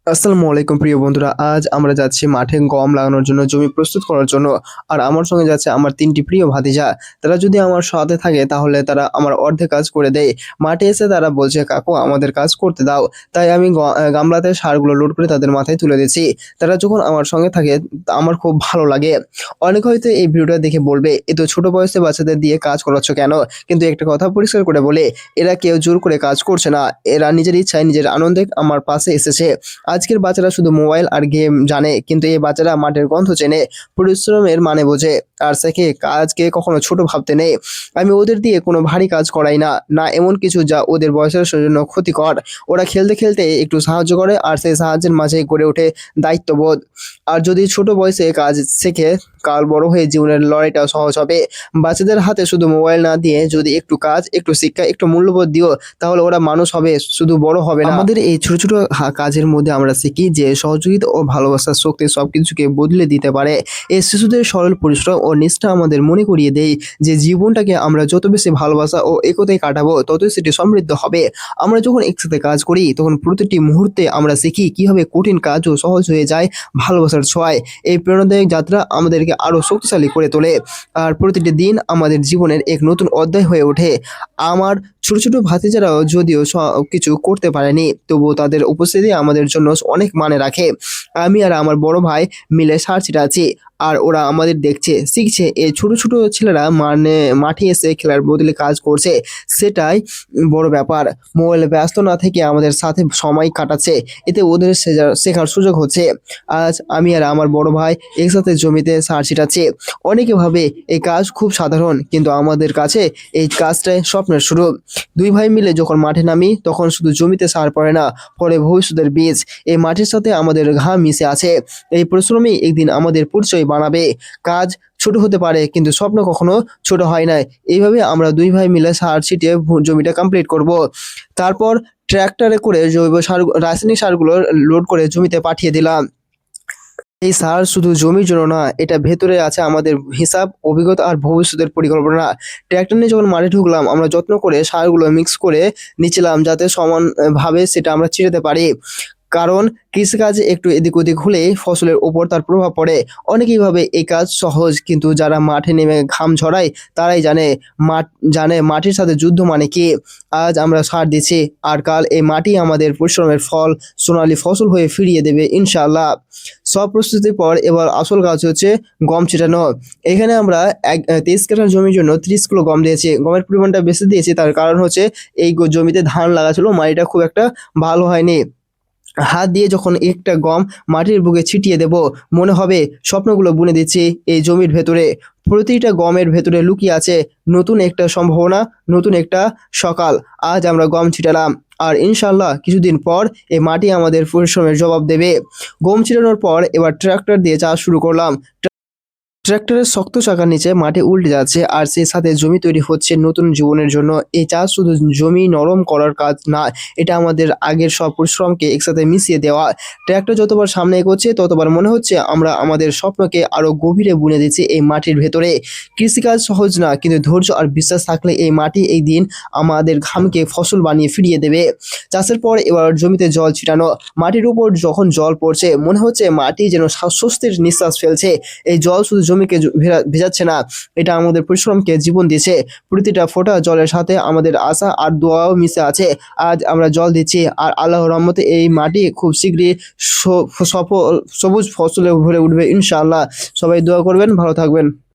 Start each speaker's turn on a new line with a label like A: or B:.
A: আসসালামু আলাইকুম প্রিয় বন্ধুরা, আজ আমরা যাচ্ছি মাঠে গম লাগানোর জন্য, জমি প্রস্তুত করার জন্য। আর আমার সঙ্গে যাচ্ছে আমার ৩টি প্রিয় ভাতিজা। তারা যদি আমার সাথে থাকে তাহলে তারা আমার অর্ধেক কাজ করে দেয়। মাঠে এসে তারা বলছে, "কাকু আমাদের কাজ করতে দাও।" তাই আমি গামলাতে সারগুলো লোড করে তাদের মাথায় তুলে দিচ্ছি। তারা যখন আমার সঙ্গে থাকে আমার খুব ভালো লাগে। অনেকে হয়তো এই ভিডিওটা দেখে বলবে, "এত ছোট বয়সে বাচ্চাদের দিয়ে কাজ করাচ্ছ কেন?" কিন্তু একটা কথা পরিষ্কার করে বলি, এরা কেউ জোর করে কাজ করছে না। এরা নিজের ইচ্ছায় নিজের আনন্দে আমার পাশে এসেছে। আজকের বাচ্চারা শুধু মোবাইল আর গেম জানে, কিন্তু এই বাচ্চারা মাঠের গন্ধ চেনে, পরিশ্রমের মানে বোঝে, আর শেখে কাজকে কখনো ছোট ভাবতে নেই। আমি ওদের দিয়ে কোনো ভারী কাজ করাই না, না এমন কিছু যা ওদের বয়সের জন্য ক্ষতিকর। ওরা খেলতে খেলতে একটু সাহায্য করে, আর সেই সাহায্যের মাঝে গড়ে ওঠে দায়িত্ববোধ। আর যদি ছোট বয়সে কাজ শেখে, কাল বড় হয়ে জীবনের লড়াইটা সহজ হবে। বাচ্চাদের হাতে শুধু মোবাইল না দিয়ে যদি একটু কাজ, একটু শিক্ষা, একটু মূল্যবোধ দিও, তাহলে ওরা মানুষ হবে, শুধু বড় হবে না। আমাদের এই ছোট ছোট কাজের মধ্যে আমরা শিখি যে সহযোগিতা ও ভালোবাসার শক্তি সবকিছুকে বদলে দিতে পারে। এই শিশুদের সরল পরিশ্রম ও নিষ্ঠা আমাদের মনে করিয়ে দেয় যে জীবনটাকে আমরা যত বেশি ভালোবাসা ও একতায় কাটাবো, ততই সেটি সমৃদ্ধ হবে। আমরা যখন একসাথে কাজ করি তখন প্রতিটি মুহূর্তে আমরা শিখি কিভাবে কঠিন কাজও সহজ হয়ে যায় ভালোবাসার ছোঁয়ায়। এই প্রেরণাদায়ক যাত্রা আমাদেরকে আরো শক্তিশালী করে তোলে, আর প্রতিটি দিন আমাদের জীবনের এক নতুন অধ্যায় হয়ে ওঠে। আমার ছোট ছোট ভাতিজারাও যদিও কিছু করতে পারেনি, তবুও তাদের উপস্থিতি আমাদের জন্য অনেক মানে রাখে। আমি আর আমার বড় ভাই মিলে সার ছিটাচ্ছি, আর ওরা আমাদের দেখছে, শিখছে। এই ছোট ছোট ছেলেরা মানে মাঠে এসে খেলার বদলে কাজ করছে, সেটাই বড় ব্যাপার। মোবাইলে ব্যস্ত না থেকে আমাদের সাথে সময় কাটাচ্ছে, এতে ওদের শেখার সুযোগ হচ্ছে। আজ আমি আর আমার বড় ভাই একসাথে জমিতে সার ছিটাচ্ছি। অনেকে ভাবে এই কাজ খুব সাধারণ, কিন্তু আমাদের কাছে এই কাজটাই স্বপ্নের শুরু। দুই ভাই মিলে যখন মাঠে নামি, তখন শুধু জমিতে সার পড়ে না, পড়ে ভবিষ্যতের বীজ। এই মাটির সাথে আমাদের ঘাম মিশে আছে। এই পরিশ্রমই একদিন আমাদের পরিচয় বানাবে। কাজ ছোট হতে পারে, কিন্তু স্বপ্ন কখনো ছোট হয় না। এইভাবে আমরা দুই ভাই মিলে সার ছিটিয়ে জমিটা কমপ্লিট করব। তারপর ট্র্যাক্টরে করে জৈব সার, রাসায়নিক সারগুলো লোড করে জমিতে পাঠিয়ে দিলাম। এই সার শুধু জমির জন্য না, এটা ভেতরে আছে আমাদের হিসাব, অভিজ্ঞতা আর ভবিষ্যতের পরিকল্পনা। ট্র্যাক্টর নিয়ে যখন মাঠে ঢুকলাম, আমরা যত্ন করে সারগুলো মিক্স করে নিচ্ছিলাম যাতে সমান ভাবে সেটা আমরা ছিটাতে পারি। কারণ কৃষিকাজে একটু এদিক ওদিক হলেই ফসলের উপর তার প্রভাব পড়ে। অনেকেই ভাবে এই কাজ সহজ, কিন্তু যারা মাঠে নেমে ঘাম ঝরায় তারাই জানে মাটির সাথে যুদ্ধ মানে কি। আজ আমরা সার দিচ্ছি, আর কাল এই মাটি আমাদের পরিশ্রমের ফল সোনালী ফসল হয়ে ফিরিয়ে দেবে ইনশাআল্লাহ। সব প্রস্তুতির পর এবার আসল কাজ হচ্ছে গম ছিটানো। এখানে আমরা 23 কাঠা জমির জন্য 30 কিলো গম দিয়েছি। গমের পরিমাণটা বেশি দিয়েছি, তার কারণ হচ্ছে এই জমিতে ধান লাগা ছিল, মাটিটা খুব একটা ভালো হয়নি। হাত দিয়ে যখন একটা গম মাটির বুকে ছিটিয়ে দেব, মনে হবে স্বপ্নগুলো বুনে দিচ্ছি এই জমির ভেতরে। প্রতিটা গমের ভেতরে লুকিয়ে আছে নতুন একটা সম্ভাবনা, নতুন একটা সকাল। আজ আমরা গম ছিটালাম, আর ইনশাল্লাহ কিছুদিন পর এই মাটি আমাদের পরিশ্রমের জবাব দেবে। গম ছিটানোর পর এবার ট্রাক্টর দিয়ে চাষ শুরু করলাম। ট্রাক্টরের শক্ত চাকার নিচে মাটি উল্টে যাচ্ছে, আর সেই সাথে জমি তৈরি হচ্ছে নতুন জীবনের জন্য। এই চাষ শুধু জমি নরম করার কাজ না, এটা আমাদের আগের সব পরিশ্রমকে একসাথে মিশিয়ে দেওয়া। ট্রাক্টর যতবার সামনে এগোচ্ছে, ততবার মনে হচ্ছে আমরা আমাদের স্বপ্নকে আরো গভীরে বুনে দিচ্ছি এই মাটির ভেতরে। কৃষিকাজ সহজ না, কিন্তু ধৈর্য আর বিশ্বাস থাকলে এই মাটি এই দিন আমাদের ঘামকে ফসল বানিয়ে ফিরিয়ে দেবে। চাষের পর এবার জমিতে জল ছিটানো। মাটির উপর যখন জল পড়ছে, মনে হচ্ছে মাটি যেন স্বস্তির নিঃশ্বাস ফেলছে। এই জল শুধু জমিকে ভেজাচ্ছে না, এটা আমাদের পরিশ্রমকে জীবন দিচ্ছে। প্রতিটা ফোঁটা জলের সাথে আমাদের আশা আর দোয়াও মিশে আছে। আজ আমরা জল দিচ্ছি, আর আল্লাহর রহমতে এই মাটি খুব শীঘ্রই সবুজ ফসলে ভরে উঠবে ইনশাআল্লাহ। সবাই দোয়া করবেন, ভালো থাকবেন।